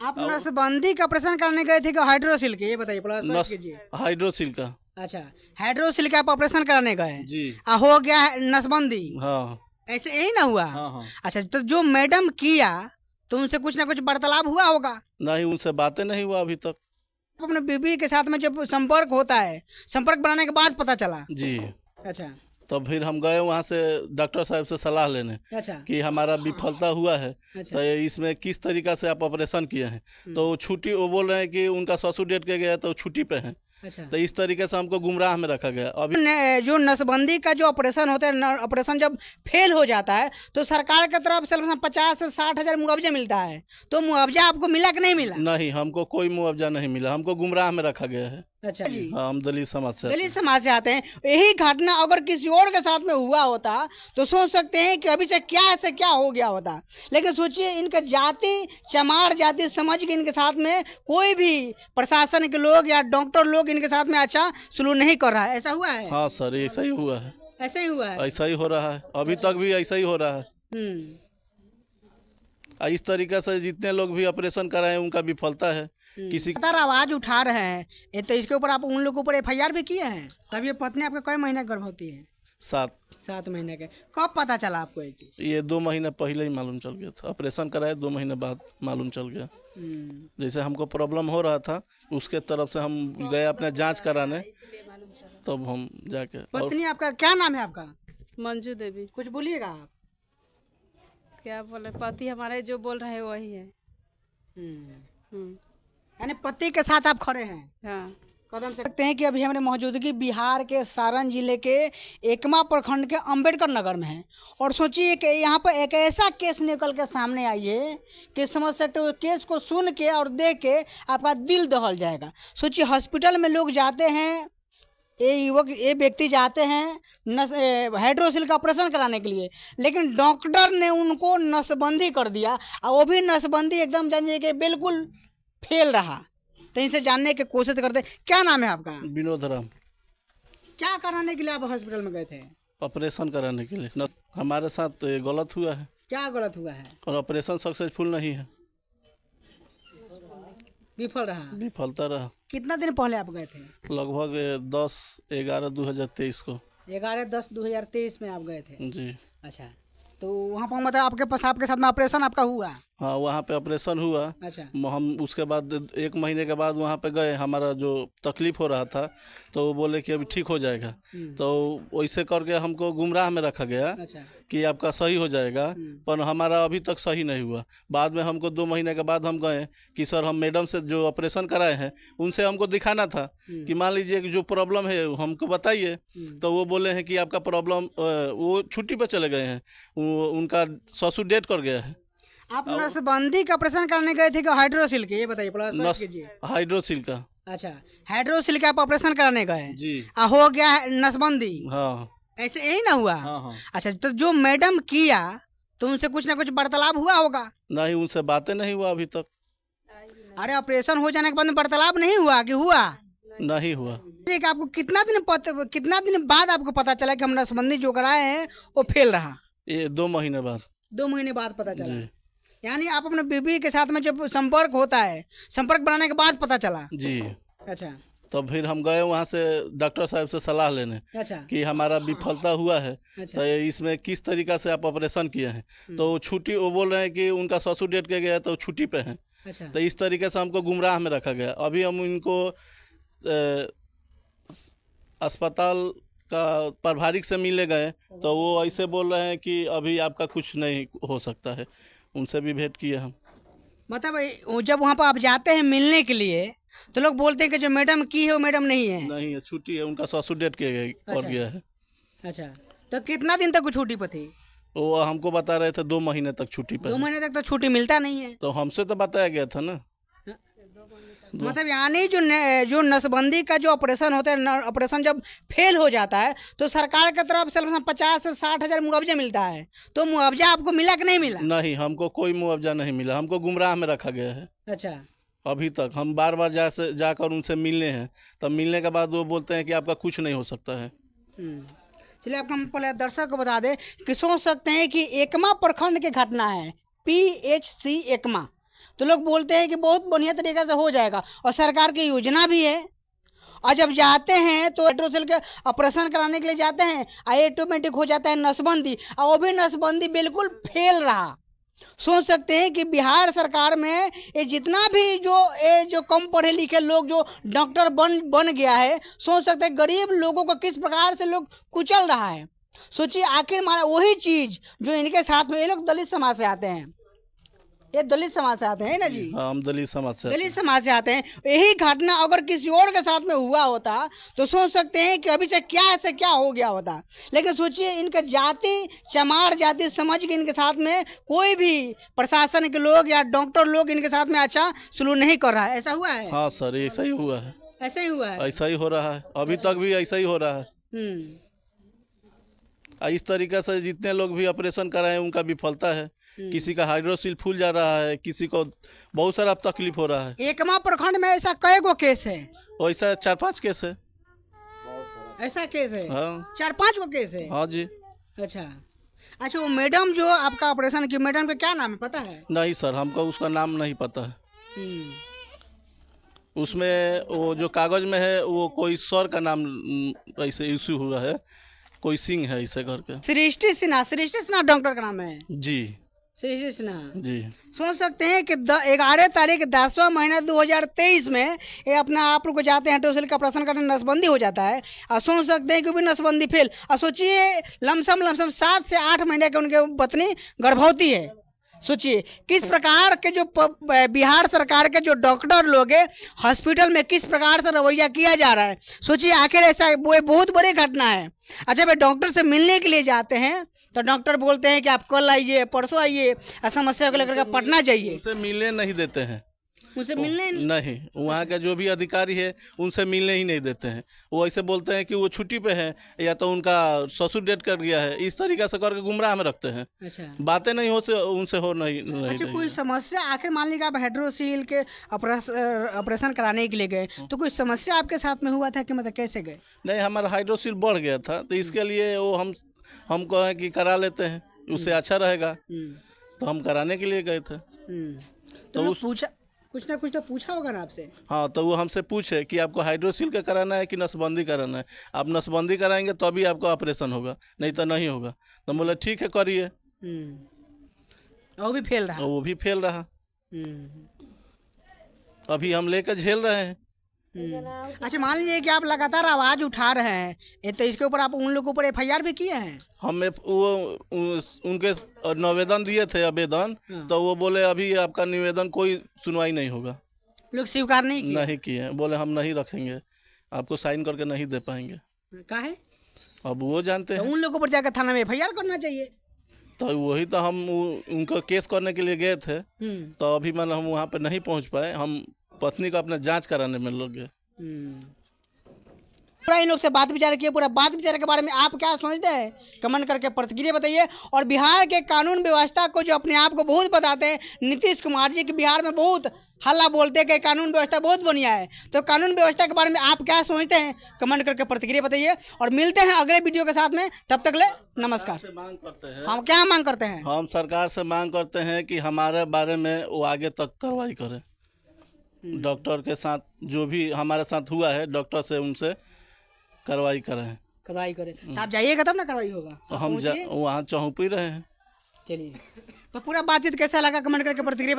आप नसबंदी का ऑपरेशन करने गए थे कि हाइड्रोसिल के, ये बताइए प्लस कीजिए। हाइड्रोसिल का। अच्छा, हाइड्रोसिल का आप ऑपरेशन कराने गए जी। हो गया है नसबंदी। हाँ ऐसे यही ना हुआ? हाँ हाँ। अच्छा, तो जो मैडम किया तो उनसे कुछ ना कुछ वार्तालाप हुआ होगा? नहीं, उनसे बातें नहीं हुआ अभी तक। अपने बीबी के साथ में जब संपर्क होता है, संपर्क बनाने के बाद पता चला? जी। अच्छा तो फिर हम गए वहाँ से डॉक्टर साहब से सलाह लेने अच्छा कि हमारा विफलता हुआ है, अच्छा। तो इसमें किस तरीका से आप ऑपरेशन किए हैं। तो छुट्टी, वो बोल रहे हैं कि उनका ससुर डेट के गया तो छुट्टी पे हैं। अच्छा, तो इस तरीके से हमको गुमराह में रखा गया। अभी जो नसबंदी का जो ऑपरेशन होता है, ऑपरेशन जब फेल हो जाता है तो सरकार की तरफ से 50 से 60 हजार मुआवजा मिलता है, तो मुआवजा आपको मिला कि नहीं मिला? नहीं, हमको कोई मुआवजा नहीं मिला, हमको गुमराह में रखा गया है। अच्छा जी। हाँ, हम दलित समाज से। दलित समाज से आते हैं। यही घटना अगर किसी और के साथ में हुआ होता तो सोच सकते हैं कि अभी से क्या हो गया होता, लेकिन सोचिए इनका जाति चमार जाति समझ के इनके साथ में कोई भी प्रशासन के लोग या डॉक्टर लोग इनके साथ में अच्छा सलूक नहीं कर रहा है। ऐसा हुआ है? हाँ सर, ऐसा ही हुआ है। ऐसा ही हुआ है। ऐसा ही हो रहा है, अभी तक भी ऐसा ही हो रहा है। इस तरीके से जितने लोग भी ऑपरेशन कराए उनका विफलता है। किसी लगातार आवाज उठा रहे हैं ये, तो इसके ऊपर आप उन लोगों के ऊपर FIR भी किए हैं? तब ये पत्नी आपके कई महीने गर्भवती है? 7 महीने के। कब पता चला आपको ये चीज? ये 2 महीने पहले ही मालूम चल गया था। ऑपरेशन कराए 2 महीने बाद मालूम चल गया। जैसे हमको प्रॉब्लम हो रहा था, उसके तरफ से हम गए अपने जांच कराने, तब हम जाके। पत्नी आपका क्या नाम है आपका? मंजू देवी। कुछ बोलिएगा आप। क्या बोले, पति हमारे जो बोल रहे हैं वही है। यानी पति के साथ आप खड़े हैं? हाँ। कदम से सकते हैं कि अभी हमारे मौजूदगी बिहार के सारण जिले के एकमा प्रखंड के अंबेडकर नगर में है, और सोचिए कि यहाँ पर एक ऐसा केस निकल के सामने आई है कि समझ सकते हो, केस को सुन के और देख के आपका दिल दहल जाएगा। सोचिए हॉस्पिटल में लोग जाते हैं, ये व्यक्ति जाते हैं हाइड्रोसिल का ऑपरेशन कराने के लिए, लेकिन डॉक्टर ने उनको नसबंदी कर दिया, और वो भी नसबंदी एकदम जानिए कि बिल्कुल फेल रहा। तो इनसे जानने की कोशिश करते। क्या नाम है आपका? विनोद राम। क्या कराने के लिए आप हॉस्पिटल में गए थे? ऑपरेशन कराने के लिए। हमारे साथ गलत हुआ है। क्या गलत हुआ है? और ऑपरेशन सक्सेसफुल नहीं है, विफलता रहा। कितना दिन पहले आप गए थे? लगभग 10/11/2023 को। 11/10/2023 में आप गए थे? जी। अच्छा, तो वहाँ पर मतलब आपके साथ में ऑपरेशन आपका हुआ? हाँ, वहाँ पे ऑपरेशन हुआ। अच्छा। हम उसके बाद 1 महीने के बाद वहाँ पे गए, हमारा जो तकलीफ हो रहा था तो वो बोले कि अभी ठीक हो जाएगा। तो वैसे करके हमको गुमराह में रखा गया। अच्छा। कि आपका सही हो जाएगा, पर हमारा अभी तक सही नहीं हुआ। बाद में हमको 2 महीने के बाद हम गए कि सर, हम मैडम से जो ऑपरेशन कराए हैं उनसे हमको दिखाना था कि मान लीजिए कि जो प्रॉब्लम है हमको बताइए। तो वो बोले हैं कि आपका प्रॉब्लम, वो छुट्टी पर चले गए हैं, उनका ससुर डेट कर गया है। आप नसबंदी का ऑपरेशन करने गए थे कि हाइड्रोसिल के, ये बताइए प्लस कीजिए। हाइड्रोसिल का। अच्छा, हाइड्रोसिल का आप ऑपरेशन कराने गए जी। हो गया है नसबंदी। हाँ। ऐसे यही ना हुआ? हाँ हाँ। अच्छा, तो जो मैडम किया तो उनसे कुछ ना कुछ वार्तालाप हुआ होगा? नहीं, उनसे बातें नहीं हुआ अभी तक। अरे, ऑपरेशन हो जाने के बाद वार्तालाप नहीं हुआ कि हुआ? नहीं हुआ। ठीक, आपको कितना दिन बाद आपको पता चला कि हम नसबंदी जो कराए हैं वो फेल रहा? ये 2 महीने बाद। 2 महीने बाद पता चला। जी। यानी आप अपने बीबी के साथ में जब संपर्क होता है, संपर्क बनाने के बाद पता चला? जी। अच्छा। तो फिर हम गए वहाँ से डॉक्टर साहब से सलाह लेने। अच्छा। कि हमारा विफलता हुआ है। अच्छा। तो इसमें किस तरीका से आप ऑपरेशन किए हैं। तो छुट्टी, वो बोल रहे हैं कि उनका ससुर डेट के गया तो छुट्टी पे हैं। अच्छा। तो इस तरीके से हमको गुमराह में रखा गया। अभी हम इनको अस्पताल का प्रभारी से मिले गए तो वो ऐसे बोल रहे हैं कि अभी आपका कुछ नहीं हो सकता है। उनसे भी भेंट किए हम। मतलब जब वहाँ पर आप जाते हैं मिलने के लिए तो लोग बोलते हैं कि जो मैडम की है वो मैडम नहीं है? नहीं है, छुट्टी है, उनका ससुर डेट के गया है। अच्छा, तो कितना दिन तक वो छुट्टी पर थी? वो हमको बता रहे थे 2 महीने तक छुट्टी पे। 2 महीने तक तो छुट्टी मिलता नहीं है। तो हमसे तो बताया गया था ना। मतलब यानी जो नसबंदी का जो ऑपरेशन होता है, ऑपरेशन जब फेल हो जाता है तो सरकार की तरफ से 50 से 60 हजार मुआवजा मिलता है, तो मुआवजा आपको मिला कि नहीं मिला? नहीं, हमको कोई मुआवजा नहीं मिला, हमको गुमराह में रखा गया है। अच्छा। अभी तक हम बार जाकर उनसे मिलने हैं, तब मिलने के बाद वो बोलते हैं कि आपका कुछ नहीं हो सकता है। चलिए, आपको हम पहले दर्शक को बता दें कि सोच सकते हैं कि एकमा प्रखंड की घटना है, PHC एकमा। तो लोग बोलते हैं कि बहुत बढ़िया तरीके से हो जाएगा और सरकार की योजना भी है। और जब जाते हैं तो हाइड्रोसेल के ऑपरेशन कराने के लिए जाते हैं, ऑटोमेटिक हो जाता है नसबंदी, और वो भी नसबंदी बिल्कुल फेल रहा। सोच सकते हैं कि बिहार सरकार में ये जितना भी जो कम पढ़े लिखे लोग जो डॉक्टर बन गया है, सोच सकते हैं गरीब लोगों को किस प्रकार से लोग कुचल रहा है। सोचिए आखिर माना वही चीज़ जो इनके साथ में, ये लोग दलित समाज से आते हैं, ये दलित समाज से आते हैं ना जी। हाँ, हम दलित समाज से आते हैं। यही घटना अगर किसी और के साथ में हुआ होता तो सोच सकते हैं कि अभी से क्या हो गया होता। लेकिन सोचिए इनका जाति चमार जाति समझ के इनके साथ में कोई भी प्रशासन के लोग या डॉक्टर लोग इनके साथ में अच्छा सलूक नहीं कर रहा है। ऐसा हुआ है? हाँ सर, ऐसा ही हुआ है। ऐसा ही हुआ है, ऐसा ही हो रहा है, अभी तक भी ऐसा ही हो रहा है। इस तरीके से जितने लोग भी ऑपरेशन कराए उनका विफलता है। किसी का हाइड्रोसील फूल जा रहा है, किसी को बहुत सारा तकलीफ हो रहा है। एकमा प्रखंड में ऐसा कई गो केस है? वैसा 4-5 केस है। ऐसा केस है? हाँ 4-5 गो केस है। हाँ जी। अच्छा, वो मैडम जो आपका ऑपरेशन की, मैडम का क्या नाम है पता है? नहीं सर, हमको उसका नाम नहीं पता है। उसमें वो जो कागज में है वो कोई सर का नाम ऐसे इशू हुआ है, कोई सिंह है ऐसे करके। सृष्टि सिन्हा डॉक्टर का नाम है जी। सृष्टि सिन्हा जी। सोच सकते हैं कि 11 तारीख 10वां महीना 2023 में ये अपना आप लोग को जाते हैं हाइड्रोसेल का ऑपरेशन करने, नसबंदी हो जाता है। और सोच सकते हैं कि भी नसबंदी फेल। और सोचिए लमसम 7 से 8 महीने के उनके पत्नी गर्भवती है। सोचिए किस प्रकार के जो बिहार सरकार के जो डॉक्टर लोग हैं हॉस्पिटल में किस प्रकार से रवैया किया जा रहा है। सोचिए आखिर ऐसा वो बहुत बड़ी घटना है। अच्छा, वे डॉक्टर से मिलने के लिए जाते हैं तो डॉक्टर बोलते हैं कि आप कल आइए, परसों आइए, समस्या को लेकर पटना जाइए। उनसे मिलने नहीं देते हैं, उनसे मिलने नहीं, वहाँ के जो भी अधिकारी है उनसे मिलने ही नहीं देते हैं। वो ऐसे बोलते हैं कि वो छुट्टी पे है या तो उनका ससुर डेट कर गया है, इस तरीके से करके गुमराह में रखते हैं। अच्छा, बातें नहीं उनसे हो नहीं। अच्छा, कोई समस्या आखिर मान लीजिए आप हाइड्रोसील के ऑपरेशन कराने के लिए गए तो कोई समस्या आपके साथ में हुआ था कि मतलब कैसे गए? नहीं, हमारा हाइड्रोसील बढ़ गया था तो इसके लिए वो हम कहें कि करा लेते हैं, उससे अच्छा रहेगा, तो हम कराने के लिए गए थे। तो पूछा कुछ ना कुछ तो पूछा होगा ना आपसे? हाँ, तो वो हमसे पूछे कि आपको हाइड्रोसील का कराना है कि नसबंदी कराना है। आप नसबंदी कराएंगे तो अभी आपका ऑपरेशन होगा, नहीं तो नहीं होगा। तो बोले ठीक है करिए। वो भी फेल रहा? वो भी फेल रहा। अभी हम लेकर झेल रहे हैं। अच्छा, मान लीजिए कि आप लगातार आवाज उठा रहे हैं तो इसके ऊपर आप उन लोगों पर FIR भी किए हैं? हम उनके निवेदन दिए थे, आवेदन, तो वो बोले अभी आपका निवेदन कोई सुनवाई नहीं होगा। लोग स्वीकार नहीं किए, बोले हम नहीं रखेंगे, आपको साइन करके नहीं दे पाएंगे। काहे? अब वो जानते हैं। उन लोगों पर जाकर थाना में FIR करना चाहिए। तो वही तो हम उनको केस करने के लिए गए थे, तो अभी मतलब हम वहाँ पे नहीं पहुँच पाए। हम पत्नी को अपने जांच कराने में लग गए। पूरा इन लोग से बात विचार किए, पूरा बात विचार के बारे में आप क्या सोचते हैं कमेंट करके प्रतिक्रिया बताइए। और बिहार के कानून व्यवस्था को जो अपने आप को बहुत बताते हैं नीतीश कुमार जी कि बिहार में बहुत हल्ला बोलते हैं कि कानून व्यवस्था बहुत बढ़िया है, तो कानून व्यवस्था के बारे में आप क्या सोचते हैं कमेंट करके प्रतिक्रिया बताइए। और मिलते हैं अगले वीडियो के साथ में, तब तक ले नमस्कार। मांग करते हैं, हम क्या मांग करते हैं? हम सरकार से मांग करते हैं कि हमारे बारे में वो आगे तक कार्रवाई करें। डॉक्टर के साथ जो भी हमारे साथ हुआ है, डॉक्टर से उनसे कार्रवाई करें। तो आप जाइएगा तब ना कार्रवाई होगा। तो हम वहाँ चौंक ही रहे हैं। चलिए, तो पूरा बातचीत कैसा लगा कमेंट करके प्रतिक्रिया